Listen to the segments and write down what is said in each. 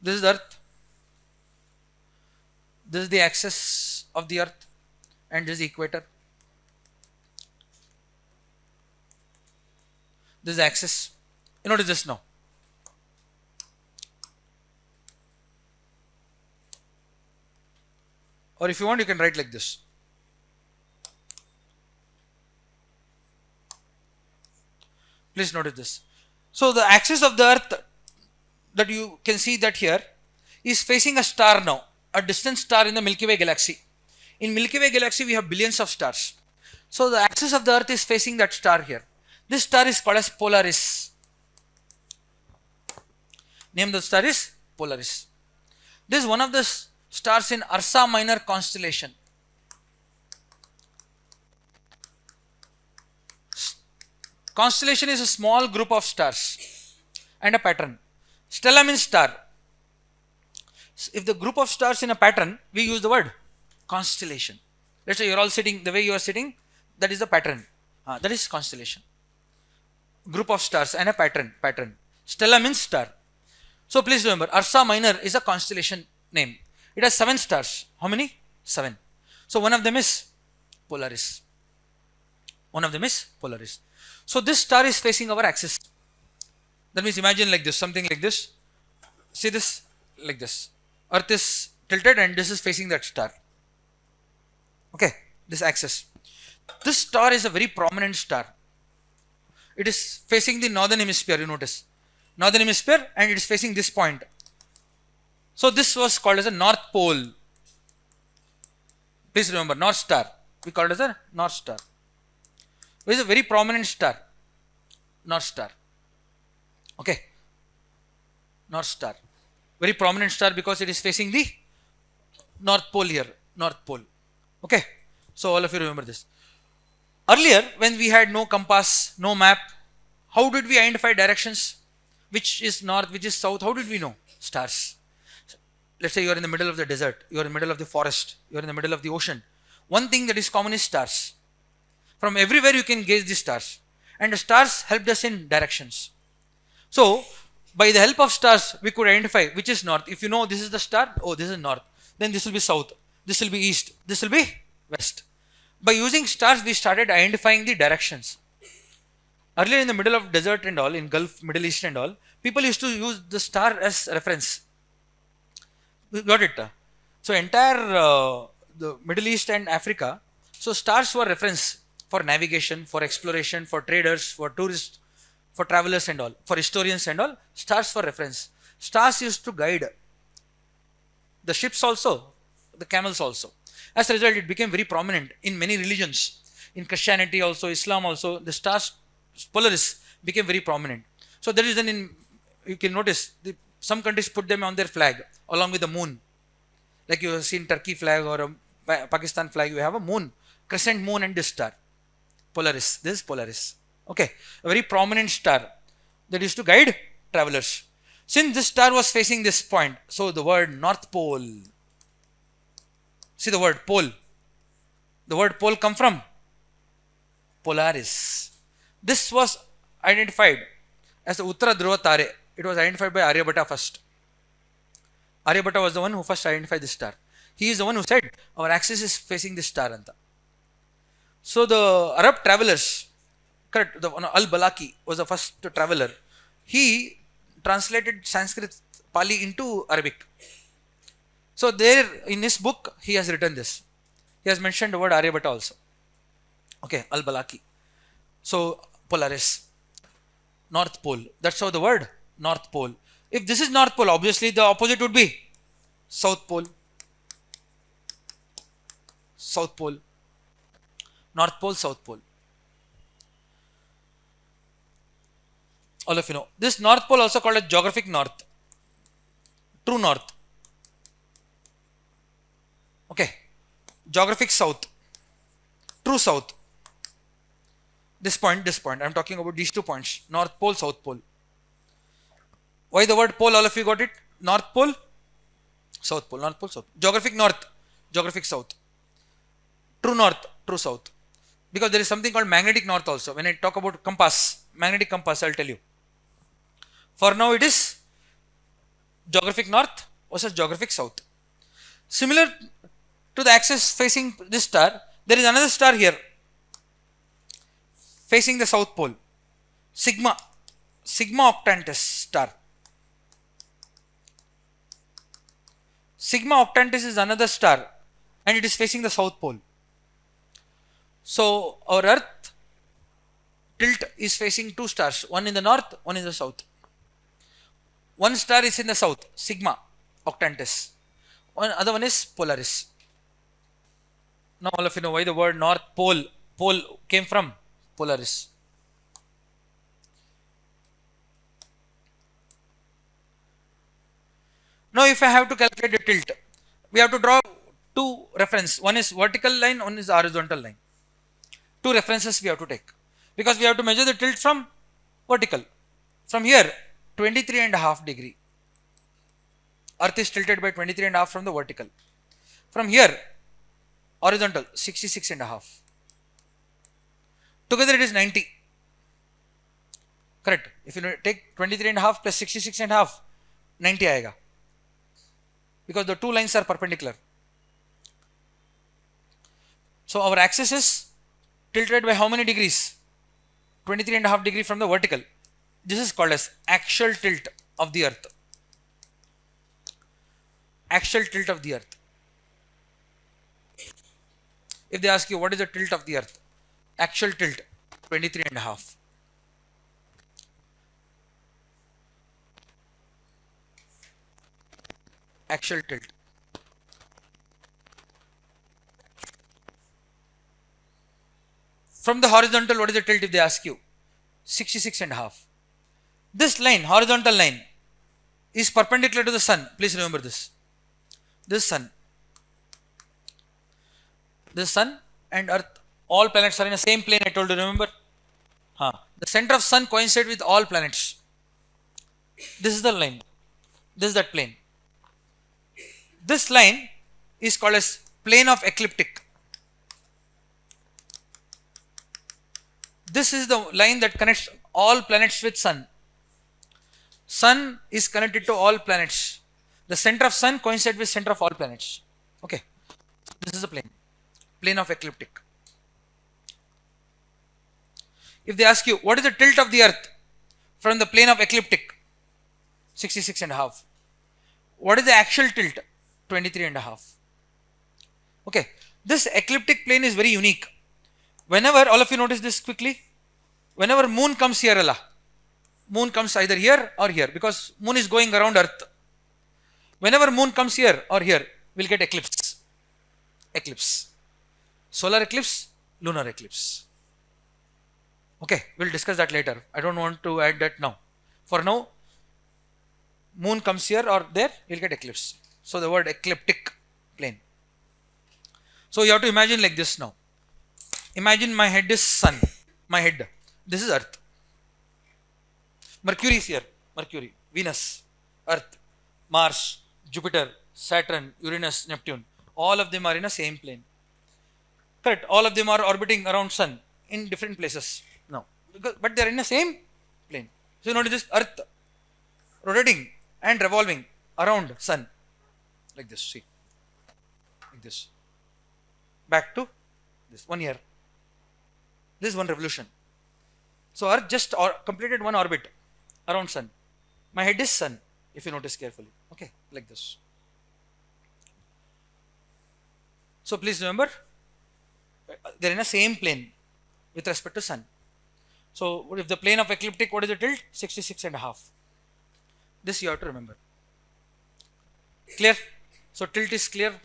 This is the Earth. This is the axis of the Earth, and this is the equator. This is the axis. You notice this now. Or if you want, you can write like this. Please notice this. So the axis of the Earth that you can see that here is facing a star now, a distant star in the Milky Way galaxy. In Milky Way galaxy, we have billions of stars. So the axis of the Earth is facing that star here. This star is called as Polaris. Name of the star is Polaris. This is one of the stars in Ursa Minor constellation. Constellation is a small group of stars and a pattern. Stella means star. If the group of stars in a pattern, we use the word constellation. Let's say you're all sitting the way you are sitting, that is the pattern. That is constellation. Group of stars and a pattern. Stella means star. So please remember, Ursa Minor is a constellation name. It has 7 stars. How many? 7. So one of them is Polaris. One of them is Polaris. So this star is facing our axis. That means imagine like this, something like this. See this like this. Earth is tilted and this is facing that star. Okay, this axis. This star is a very prominent star. It is facing the northern hemisphere, you notice. Northern hemisphere, and it is facing this point. So this was called as a North Pole. Please remember, North Star. We call it as a North Star. It is a very prominent star. North Star. Okay. North Star. Very prominent star because it is facing the North Pole here. North Pole. Okay. So all of you remember this. Earlier, when we had no compass, no map, how did we identify directions? Which is north, which is south? How did we know? Stars. Let's say you are in the middle of the desert, you are in the middle of the forest, you are in the middle of the ocean. One thing that is common is stars. From everywhere you can gauge the stars. And the stars helped us in directions. So, by the help of stars, we could identify which is north. If you know this is the star, oh, this is north. Then this will be south. This will be east. This will be west. By using stars, we started identifying the directions. Earlier in the middle of desert and all, in Gulf, Middle East and all, people used to use the star as reference. We got it. So entire the Middle East and Africa, so stars were reference for navigation, for exploration, for traders, for tourists, for travelers and all, for historians and all, stars for reference. Stars used to guide the ships also, the camels also. As a result, it became very prominent in many religions. In Christianity also, Islam also, the stars, Polaris, became very prominent. So there is an, you can notice, some countries put them on their flag along with the moon. Like you have seen Turkey flag or a Pakistan flag, you have a moon, crescent moon and this star. Polaris, this is Polaris. Okay, a very prominent star that used to guide travelers. Since this star was facing this point, so the word North Pole. See the word pole. The word pole come from Polaris. This was identified as the Uttara Dhruva Tare. It was identified by Aryabhatta first. Aryabhatta was the one who first identified this star. He is the one who said our axis is facing this star. Anta. So the Arab travelers, correct, Al-Balaki was the first traveler. He translated Sanskrit Pali into Arabic. So there in his book he has written this. He has mentioned the word Aryabhatta also. Okay, Al-Balaki. So Polaris, North Pole. That's how the word North Pole. If this is North Pole, obviously the opposite would be South Pole. South Pole. North Pole, South Pole. All of you know. This North Pole also called a geographic north. True north. Okay. Geographic south. True south. This point. I am talking about these 2 points. North Pole, South Pole. Why the word pole? All of you got it? North Pole, South Pole. North Pole, South. Geographic north. Geographic south. True north. True south. Because there is something called magnetic north also. When I talk about compass, magnetic compass, I will tell you. For now it is geographic north versus geographic south. Similar to the axis facing this star, there is another star here facing the south pole, Sigma Octantis star. Sigma Octantis is another star and it is facing the south pole. So our Earth tilt is facing two stars, one in the north, one in the south. One star is in the south, Sigma Octantis. One other one is Polaris. Now all of you know why the word North Pole came from Polaris. Now if I have to calculate the tilt, we have to draw two reference. One is vertical line, one is horizontal line. Two references we have to take because we have to measure the tilt from vertical. From here, 23.5 degree. Earth is tilted by 23.5 from the vertical. From here, horizontal 66.5. Together it is 90. Correct. If you take 23.5 plus 66.5, 90 aayega. Because the two lines are perpendicular. So our axis is tilted by how many degrees? 23.5 degree from the vertical. This is called as axial tilt of the Earth. Axial tilt of the Earth. If they ask you what is the tilt of the Earth, axial tilt 23.5. Axial tilt. From the horizontal, what is the tilt if they ask you? 66.5. This line, horizontal line, is perpendicular to the sun. Please remember this. This sun and Earth, all planets are in the same plane. I told you, remember? The center of sun coincides with all planets. This is the line. This is that plane. This line is called as plane of ecliptic. This is the line that connects all planets with sun. Sun is connected to all planets. The center of sun coincides with center of all planets. Okay. This is the plane of ecliptic. If they ask you what is the tilt of the Earth from the plane of ecliptic, 66.5. What is the axial tilt? 23.5. Okay. This ecliptic plane is very unique. Whenever, all of you notice this quickly, whenever moon comes here, moon comes either here or here because moon is going around Earth. Whenever moon comes here or here, we'll get eclipse. Eclipse. Solar eclipse, lunar eclipse. Okay, we'll discuss that later. I don't want to add that now. For now, moon comes here or there, we'll get eclipse. So the word ecliptic plane. So you have to imagine like this now. Imagine my head is sun. My head. This is Earth. Mercury is here. Mercury, Venus, Earth, Mars, Jupiter, Saturn, Uranus, Neptune. All of them are in the same plane. Correct. All of them are orbiting around sun in different places now. But they are in the same plane. So you notice this Earth rotating and revolving around sun. Like this. See. Like this. Back to this. 1 year. This is one revolution. So Earth just completed one orbit around sun. My head is sun, if you notice carefully. Okay, like this. So please remember, they are in the same plane with respect to sun. So if the plane of ecliptic, what is the tilt? 66.5. This you have to remember. Clear? So tilt is clear.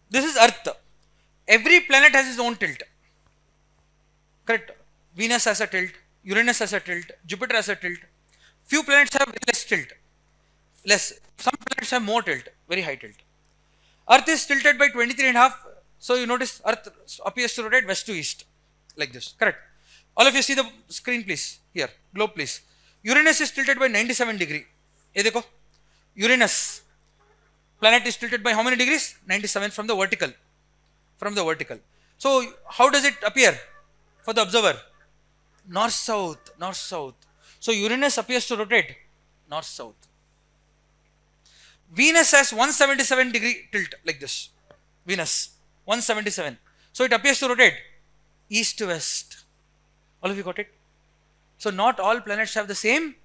This is Earth. Every planet has its own tilt. Correct? Venus has a tilt, Uranus has a tilt, Jupiter has a tilt. Few planets have less tilt. Less. Some planets have more tilt, very high tilt. Earth is tilted by 23.5. So you notice Earth appears to rotate west to east. Like this. Correct? All of you see the screen please. Here. Globe please. Uranus is tilted by 97 degree. Ye dekho. Uranus. Planet is tilted by how many degrees? 97 from the vertical. From the vertical. So how does it appear for the observer? North-south, north-south. So Uranus appears to rotate north-south. Venus has 177-degree tilt like this. Venus 177. So it appears to rotate east to west. All of you got it? So not all planets have the same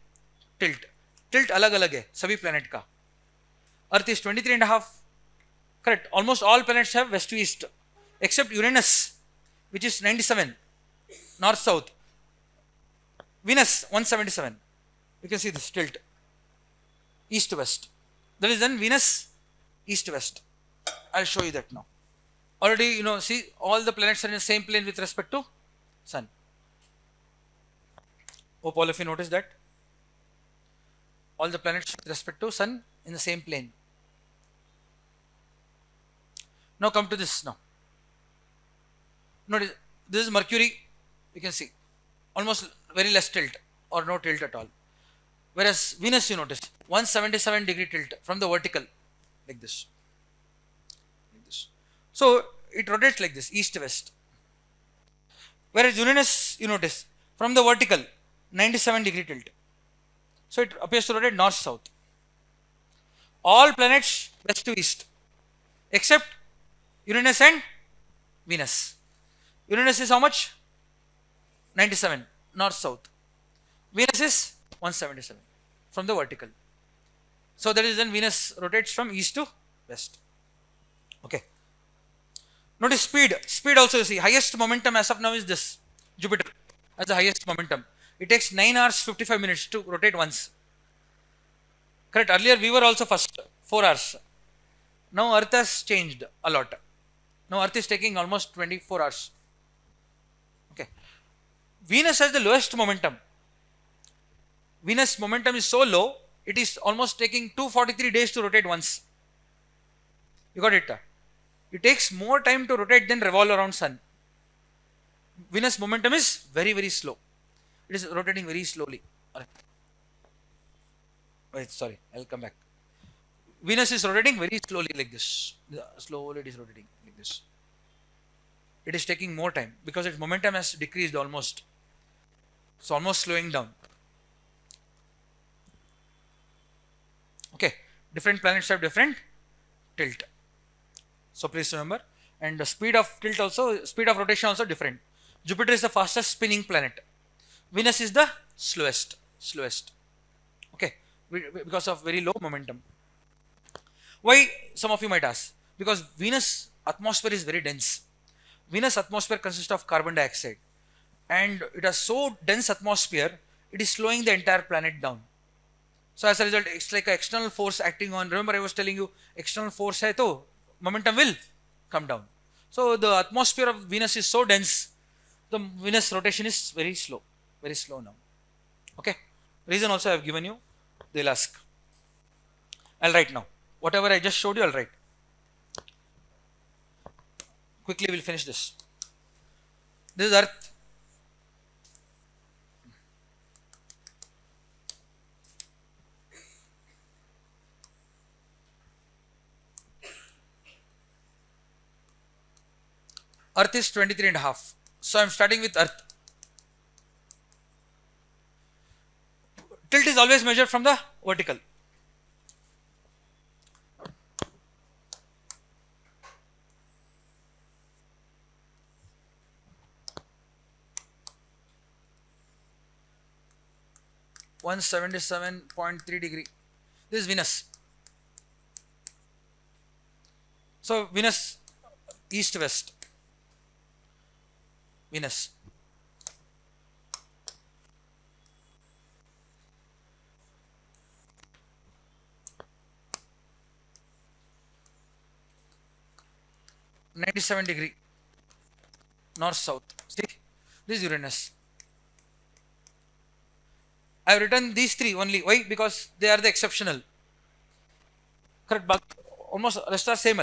tilt. Tilt alag alag hai sabhi planet ka. Earth is 23.5. Correct. Almost all planets have west to east except Uranus, which is 97 north south. Venus 177. You can see this tilt east to west. That is then Venus east to west. I'll show you that now. Already, see, all the planets are in the same plane with respect to Sun. Hope all of you noticed that. All the planets with respect to Sun in the same plane. Now come to this now. Notice, this is Mercury. You can see almost very less tilt or no tilt at all. Whereas Venus, you notice 177-degree tilt from the vertical like this. So it rotates like this, east to west. Whereas Uranus, you notice, from the vertical, 97-degree tilt. So it appears to rotate north south. All planets west to east, except Uranus and Venus. Uranus is how much? 97 north south. Venus is 177 from the vertical. So that is then Venus rotates from east to west. Okay. Notice speed. Speed also, you see, highest momentum as of now is this. Jupiter has the highest momentum. It takes 9 hours 55 minutes to rotate once. Correct. Earlier we were also first, 4 hours. Now Earth has changed a lot. Now Earth is taking almost 24 hours. Okay. Venus has the lowest momentum. Venus momentum is so low, it is almost taking 243 days to rotate once. You got it? It takes more time to rotate than revolve around Sun. Venus momentum is very, very slow. It is rotating very slowly. Wait, sorry, I'll come back. Venus is rotating very slowly like this. Slowly it is rotating like this. It is taking more time because its momentum has decreased almost. It's almost slowing down. Okay, different planets have different tilt. So please remember, and the speed of tilt also, speed of rotation also different. Jupiter is the fastest spinning planet. Venus is the slowest. Okay, because of very low momentum. Why? Some of you might ask. Because Venus atmosphere is very dense. Venus atmosphere consists of carbon dioxide, and it has so dense atmosphere, it is slowing the entire planet down. So as a result, it's like an external force acting on. Remember, I was telling you, external force hai to momentum will come down. So the atmosphere of Venus is so dense, the Venus rotation is very slow now. Okay. Reason also I have given you. They'll ask. I'll write now. Whatever I just showed you, I'll write. Quickly, we'll finish this. This is Earth. Earth is 23.5. So I'm starting with Earth. Tilt is always measured from the vertical. (177.3 degree). This is Venus. So Venus east west. Venus. (97 degree) north south. See, this is Uranus. I have written these three only. Why? Because they are the exceptional. Correct, but almost rest are same.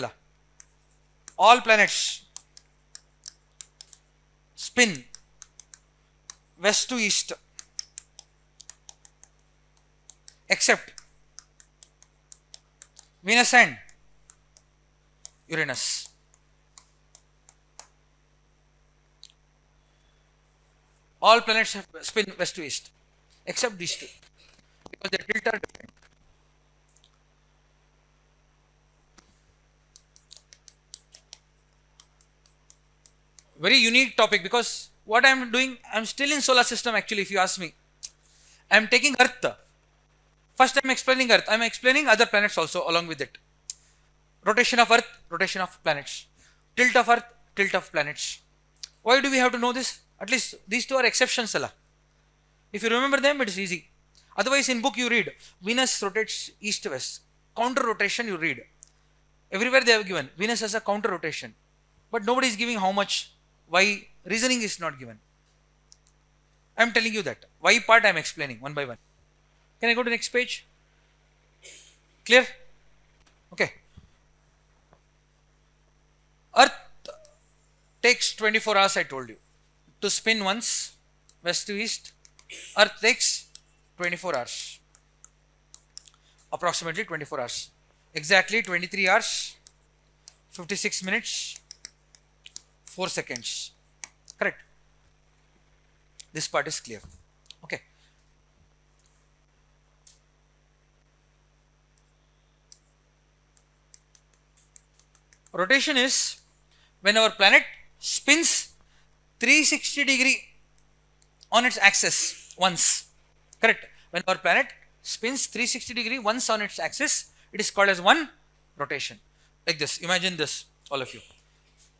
All planets spin west to east except Venus and Uranus. All planets have spin west to east except these two because their tilt are different. Very unique topic, because what I am doing, I am still in solar system actually, if you ask me. I am taking Earth. First I am explaining Earth, I am explaining other planets also along with it. Rotation of Earth, rotation of planets. Tilt of Earth, tilt of planets. Why do we have to know this? At least these two are exceptions. If you remember them, it is easy. Otherwise, in book you read Venus rotates east to west. Counter rotation you read. Everywhere they have given Venus has a counter rotation, but nobody is giving how much. Why? Reasoning is not given. I am telling you that. Why part I am explaining one by one. Can I go to the next page? Clear? Okay. Earth takes 24 hours, I told you, to spin once, west to east. Earth takes 24 hours. Approximately 24 hours. Exactly 23 hours, 56 minutes, 4 seconds. Correct. This part is clear. Okay. Rotation is when our planet spins 360° on its axis once. Correct. When our planet spins 360° once on its axis, it is called as one rotation. Like this. Imagine this, all of you.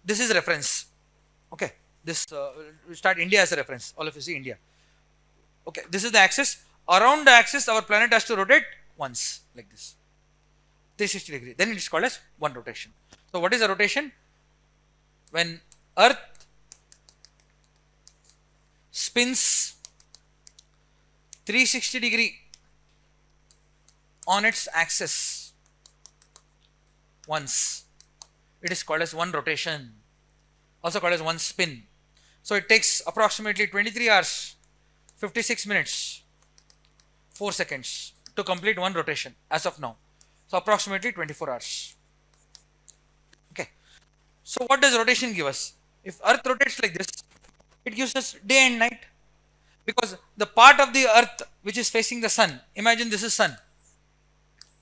This is reference. Okay. This we start India as a reference. All of you see India. Okay. This is the axis. Around the axis, our planet has to rotate once, like this. 360°. Then it is called as one rotation. So what is a rotation? When Earth spins 360° on its axis once, it is called as one rotation, also called as one spin. So it takes approximately 23 hours, 56 minutes, 4 seconds to complete one rotation as of now. So approximately 24 hours. Okay. So what does rotation give us? If Earth rotates like this, it gives us day and night, because the part of the Earth which is facing the sun, imagine this is sun.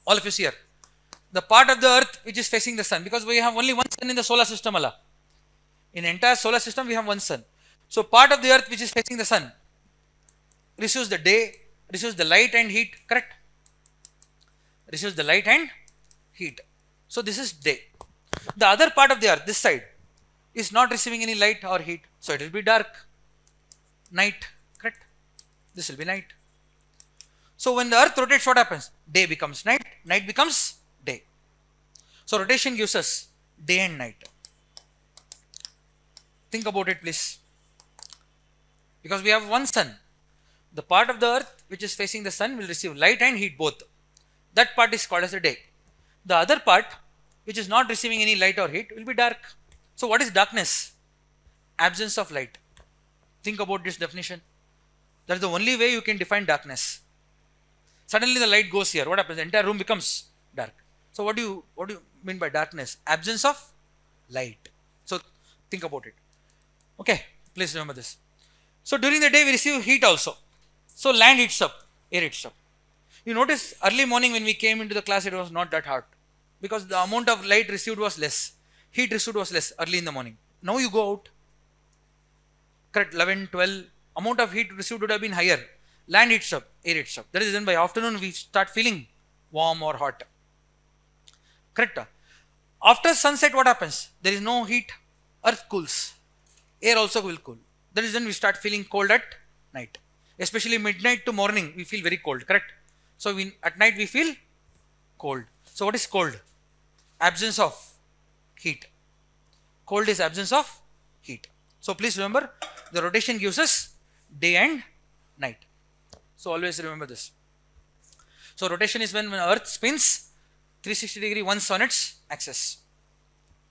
All of you see here. The part of the Earth which is facing the sun, because we have only one sun in the solar system. In entire solar system we have one sun. So part of the Earth which is facing the sun receives the day, receives the light and heat, correct? Receives the light and heat. So this is day. The other part of the Earth, this side, is not receiving any light or heat. So it will be dark. Night, correct? This will be night. So when the Earth rotates, what happens? Day becomes night, night becomes day. So rotation gives us day and night. Think about it, please. Because we have one sun. The part of the Earth which is facing the sun will receive light and heat both. That part is called as the day. The other part, which is not receiving any light or heat, will be dark. So what is darkness? Absence of light. Think about this definition. That is the only way you can define darkness. Suddenly the light goes here. What happens? The entire room becomes dark. So what do you mean by darkness? Absence of light. So think about it. Okay, please remember this. So during the day we receive heat also. So land heats up, air heats up. You notice early morning when we came into the class, it was not that hot, because the amount of light received was less, heat received was less early in the morning. Now you go out, correct, 11, 12, amount of heat received would have been higher. Land heats up, air heats up. That is then by afternoon we start feeling warm or hot. Correct? After sunset, what happens? There is no heat, earth cools, air also will cool. That is then we start feeling cold at night. Especially midnight to morning, we feel very cold, correct? So at night we feel cold. So what is cold? Absence of heat. Cold is absence of heat. So please remember, the rotation gives us day and night. So always remember this. So rotation is when Earth spins 360° once on its axis.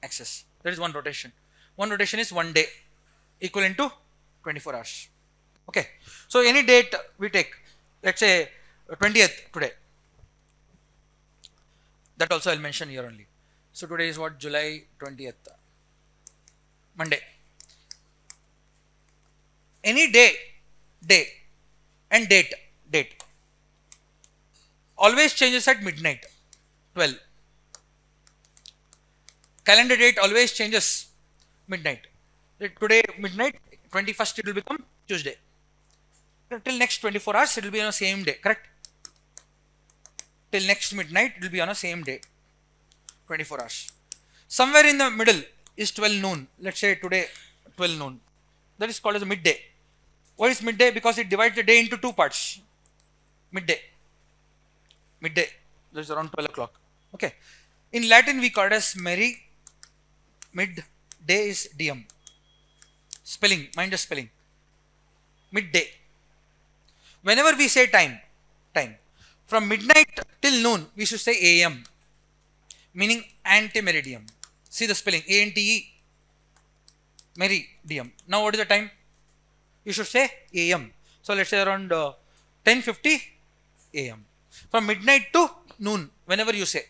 That is one rotation. One rotation is one day, equivalent to 24 hours. Okay. So any date we take, let's say 20th today. That also I'll mention here only. So today is what? July 20th. Monday. Any day and date always changes at midnight, 12. Calendar date always changes midnight. Today midnight, 21st it will become Tuesday. Till next 24 hours it will be on the same day, correct? Till next midnight it will be on the same day, 24 hours. Somewhere in the middle is 12 noon. Let's say today 12 noon. That is called as a midday. What is midday? Because it divides the day into two parts. Midday. Midday. That is around 12 o'clock. Okay. In Latin we call it as meri. Midday is diem. Spelling. Mind the spelling. Midday. Whenever we say time. From midnight till noon we should say AM. Meaning ante-meridium. See the spelling. A-N-T-E. Meridium. Now what is the time? You should say AM. So let's say around 10:50 AM. From midnight to noon, whenever you say.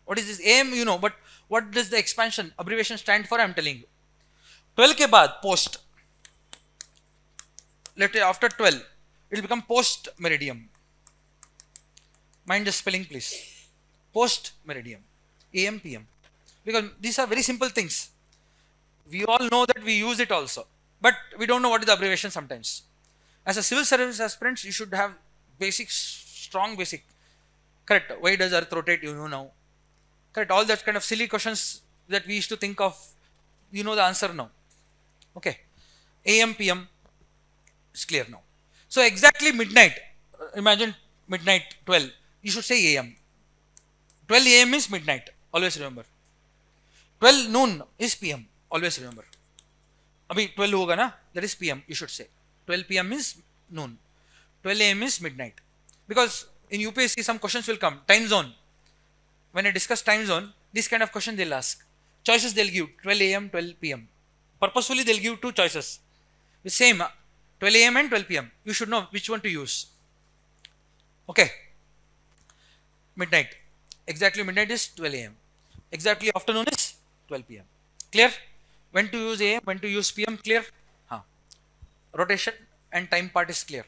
What is this? AM, you know, but what does the expansion, abbreviation stand for? I am telling you. 12 ke baad, post. Let's say after 12, it will become post meridium. Mind the spelling, please. Post meridium. AM, PM. Because these are very simple things. We all know that we use it also. But we don't know what is the abbreviation sometimes. As a civil service aspirant, you should have basic, strong basic. Correct. Why does Earth rotate? You know now. Correct. All that kind of silly questions that we used to think of, you know the answer now. Okay. AM, PM is clear now. So exactly midnight. Imagine midnight 12. You should say AM. 12 AM is midnight. Always remember. 12 noon is PM. Always remember. Abhi 12 hoga na, that is PM, you should say. 12 PM is noon. 12 AM is midnight. Because in UPSC some questions will come. Time zone. When I discuss time zone, this kind of question they'll ask. Choices they'll give 12 AM, 12 PM. Purposefully they'll give two choices. The same 12 AM and 12 PM. You should know which one to use. Okay. Midnight. Exactly midnight is 12 AM. Exactly afternoon is 12 PM. Clear? When to use AM, when to use PM, clear? Rotation and time part is clear.